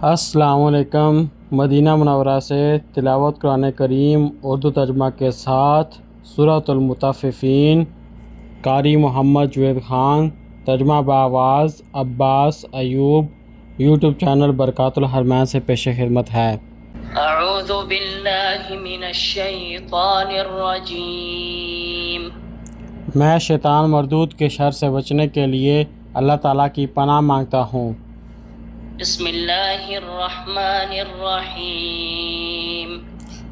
السلام علیکم۔ مدینہ منورہ سے تلاوت قرآن کریم اردو ترجمہ کے ساتھ سورۃ المطففین، قاری محمد جوید خان، ترجمہ بآواز عباس ایوب، یوٹیوب چینل برکات الحرمین سے پیش خدمت ہے۔ اعوذ باللہ من الشیطان الرجیم۔ میں شیطان مردود کے شر سے بچنے کے لیے اللہ تعالیٰ کی پناہ مانگتا ہوں۔ بسم اللہ الرحمن الرحیم۔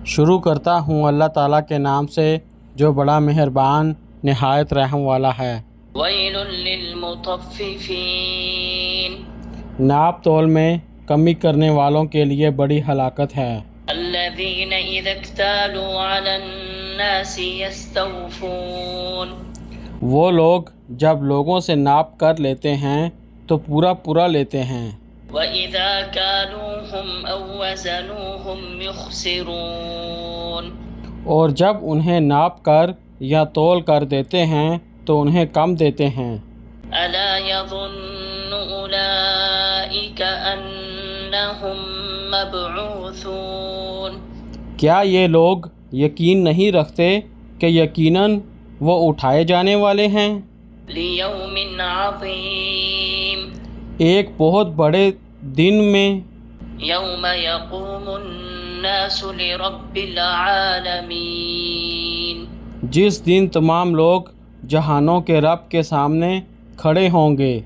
شروع کرتا ہوں اللہ تعالیٰ کے نام سے جو بڑا مہربان نہایت رحم والا ہے۔ ویل للمطففین۔ ناپ تول میں کمی کرنے والوں کے لیے بڑی ہلاکت ہے۔ الذین اذا اکتالوا علی الناس یستوفون۔ وہ لوگ جب لوگوں سے ناپ کر لیتے ہیں تو پورا لیتے ہیں۔ وَإِذَا كَالُوهُمْ أَوْ وَزَنُوهُمْ يُخْسِرُونَ۔ اور جب انہیں ناپ کر یا تول کر دیتے ہیں تو انہیں کم دیتے ہیں۔ أَلَا يَظُنُّ أُولَئِكَ أَنَّهُمْ مَبْعُوثُونَ۔ کیا یہ لوگ یقین نہیں رکھتے کہ یقیناً وہ اٹھائے جانے والے ہیں؟ لِيَوْمٍ عَظِيمٍ۔ ایک بہت بڑے دن میں۔ یوم یقوم الناس لرب العالمین۔ جس دن تمام لوگ جہانوں کے رب کے سامنے کھڑے ہوں گے۔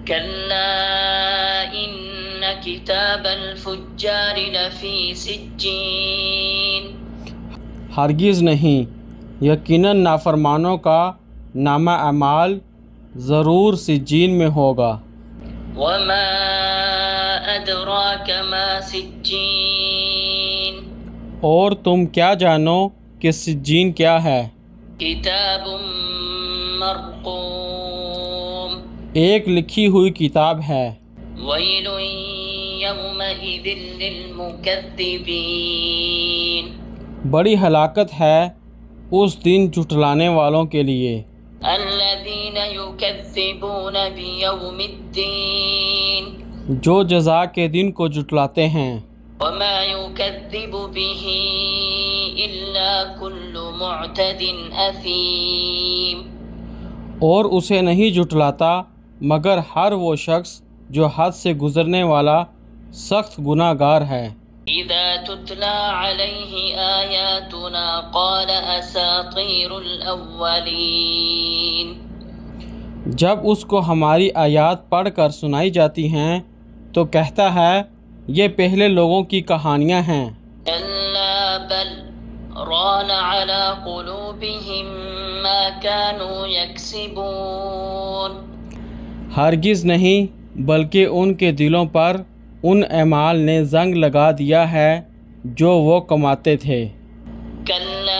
کلا ان کتاب الفجار لفی سجین۔ ہرگز نہیں، یقیناً نافرمانوں کا نامہ اعمال ضرور سجین میں ہوگا۔ وما ادراک ما سجین۔ اور تم کیا جانو کہ سجین کیا ہے؟ کتاب مرقوم۔ ایک لکھی ہوئی کتاب ہے۔ ویل یومئذ للمکذبین۔ بڑی ہلاکت ہے اس دن جھٹلانے والوں کے لیے۔ الذین یکذبون بیوم الدین۔ جو جزا کے دن کو جھٹلاتے ہیں۔ وما یکذب به الا کل معتد اثیم۔ اور اسے نہیں جھٹلاتا مگر ہر وہ شخص جو حد سے گزرنے والا سخت گناہ گار ہے۔ اذا تتلی علیہ آیاتنا قال اساطیر الاولین۔ جب اس کو ہماری آیات پڑھ کر سنائی جاتی ہیں تو کہتا ہے یہ پہلے لوگوں کی کہانیاں ہیں۔ کلا بل ران علی قلوبہم ما كانوا یکسبون۔ ہرگز نہیں، بلکہ ان کے دلوں پر ان اعمال نے زنگ لگا دیا ہے جو وہ کماتے تھے۔ کلا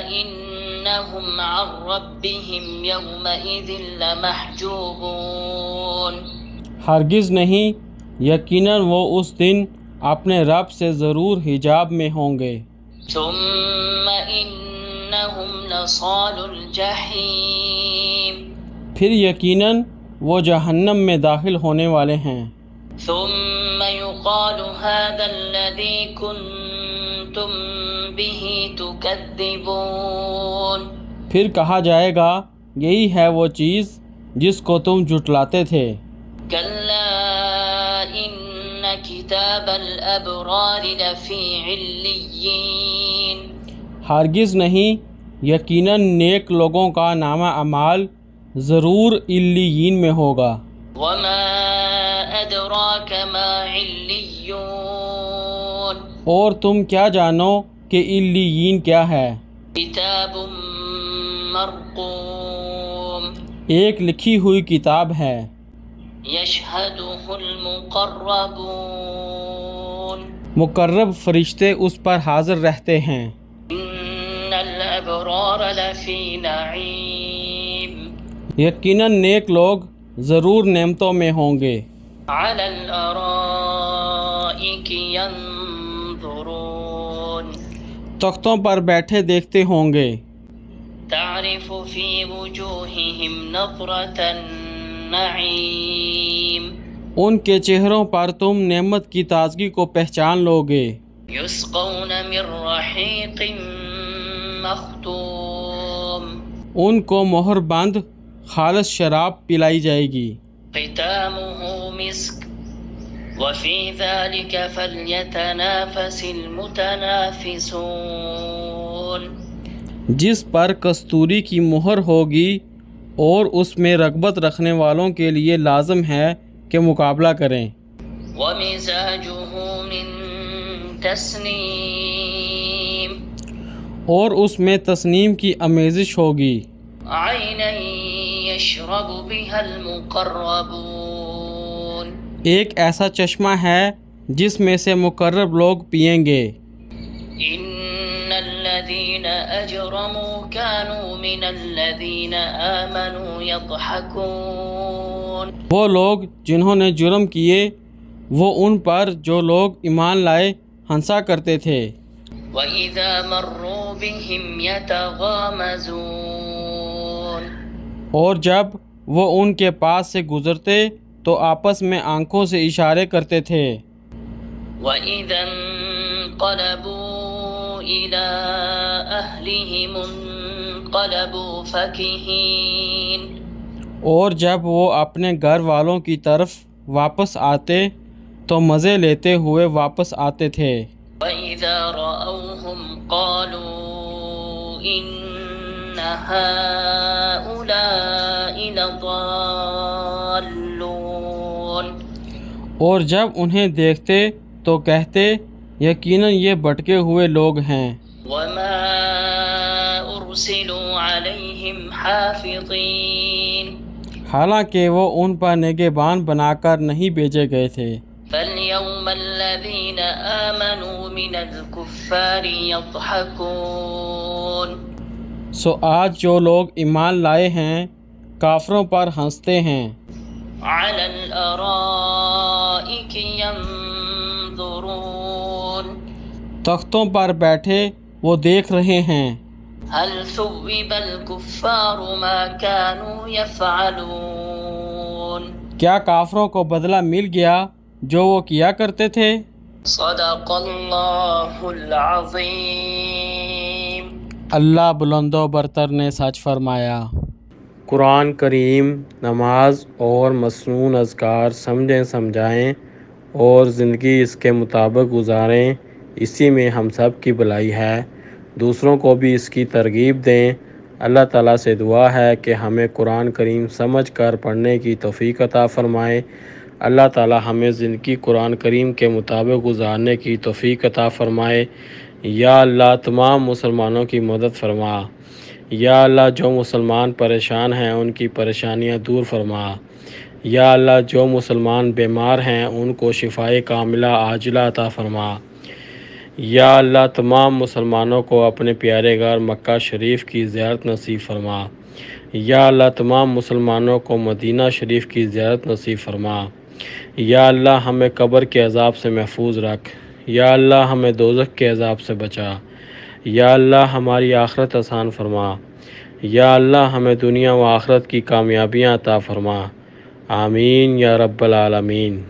انہم عن ربہم یومئذ لمحجوبون۔ ہرگز نہیں، یقیناً وہ اس دن اپنے رب سے ضرور حجاب میں ہوں گے۔ ثم انہم لصال الجحیم۔ پھر یقیناً وہ جہنم میں داخل ہونے والے ہیں۔ ثم يقال هذا الذي كنتم به تكذبون۔ پھر کہا جائے گا یہی ہے وہ چیز جس کو تم جھٹلاتے تھے۔ كلا ان كتاب الابرار لفی علیین۔ ہرگز نہیں، یقیناً نیک لوگوں کا نامہ اعمال ضرور علیین میں ہوگا۔ وما ادراک ما علیون۔ اور تم کیا جانو کہ علیین کیا ہے؟ کتاب مرقوم۔ ایک لکھی ہوئی کتاب ہے۔ یشہدہ المقربون۔ مقرب فرشتے اس پر حاضر رہتے ہیں۔ ان الابرار لفی نعیم۔ یقیناً نیک لوگ ضرور نعمتوں میں ہوں گے۔ علی الارائک ینظرون۔ تختوں پر بیٹھے دیکھتے ہوں گے۔ تعرف فی وجوہہم نظرۃ النعیم۔ ان کے چہروں پر تم نعمت کی تازگی کو پہچان لو گے۔ يسقون من رحيق مختوم ان کو مہر بند خالص شراب پلائی جائے گی۔ ختامه مسك وفي ذلك فليتنافس المتنافسون جس پر کستوری کی مہر ہوگی اور اس میں رغبت رکھنے والوں کے لیے لازم ہے کہ مقابلہ کریں۔ ومزاجه من تسنیم اور اس میں تسنیم کی آمیزش ہوگی۔ عینا یشرب بها المقربون ایک ایسا چشمہ ہے جس میں سے مقرب لوگ پئیں گے۔ ان الذين اجرموا كانوا من الذين آمنوا يضحكون وہ لوگ جنہوں نے جرم کیے وہ ان پر جو لوگ ایمان لائے ہنسا کرتے تھے۔ وَإِذَا مَرُّوا بِهِمْ يَتَغَامَزُونَ اور جب وہ ان کے پاس سے گزرتے تو آپس میں آنکھوں سے اشارے کرتے تھے۔ وَإِذَا انقلبوا إِلَىٰ أَهْلِهِمُ انقلبوا فَكِهِينَ اور جب وہ اپنے گھر والوں کی طرف واپس آتے تو مزے لیتے ہوئے واپس آتے تھے۔ وَإِذَا رَأَوْهُمْ قَالُوا إِنَّ هَٰؤُلَاءِ لَضَالُّونَ اور جب انہیں دیکھتے تو کہتے یقیناً یہ بھٹکے ہوئے لوگ ہیں۔ وَمَا أُرْسِلُوا عَلَيْهِمْ حَافِظِينَ حالانکہ وہ ان پر نگہبان بنا کر نہیں بھیجے گئے تھے۔ فَالْيَوْمَ الَّذِينَ آمَنُوا مِنَ الْكُفَّارِ يَضْحَكُونَ سو آج جو لوگ ایمان لائے ہیں کافروں پر ہنستے ہیں۔ عَلَى الْأَرَائِكِ يَنظُرُونَ تختوں پر بیٹھے وہ دیکھ رہے ہیں۔ هَلْ ثُوِّبَ الْكُفَّارُ مَا كَانُوا يَفْعَلُونَ کیا کافروں کو بدلہ مل گیا جو وہ کیا کرتے تھے؟ صدق اللہ العظیم۔ اللہ بلند و برتر نے سچ فرمایا۔ قرآن کریم نماز اور مصنون اذکار سمجھیں سمجھائیں اور زندگی اس کے مطابق گزاریں، اسی میں ہم سب کی بھلائی ہے۔ دوسروں کو بھی اس کی ترغیب دیں۔ اللہ تعالیٰ سے دعا ہے کہ ہمیں قرآن کریم سمجھ کر پڑھنے کی توفیق عطا فرمائے۔ اللہ تعالیٰ ہمیں زندگی قرآن کریم کے مطابق گزارنے کی توفیق عطا فرمائے۔ یا اللہ تمام مسلمانوں کی مدد فرما۔ یا اللہ جو مسلمان پریشان ہیں ان کی پریشانیاں دور فرما۔ یا اللہ جو مسلمان بیمار ہیں ان کو شفائے کاملہ عاجلہ عطا فرما۔ یا اللہ تمام مسلمانوں کو اپنے پیارے گھر مکہ شریف کی زیارت نصیب فرما۔ یا اللہ تمام مسلمانوں کو مدینہ شریف کی زیارت نصیب فرما۔ یا اللہ ہمیں قبر کے عذاب سے محفوظ رکھ۔ یا اللہ ہمیں دوزخ کے عذاب سے بچا۔ یا اللہ ہماری آخرت آسان فرما۔ یا اللہ ہمیں دنیا و آخرت کی کامیابیاں عطا فرما۔ آمین یا رب العالمین۔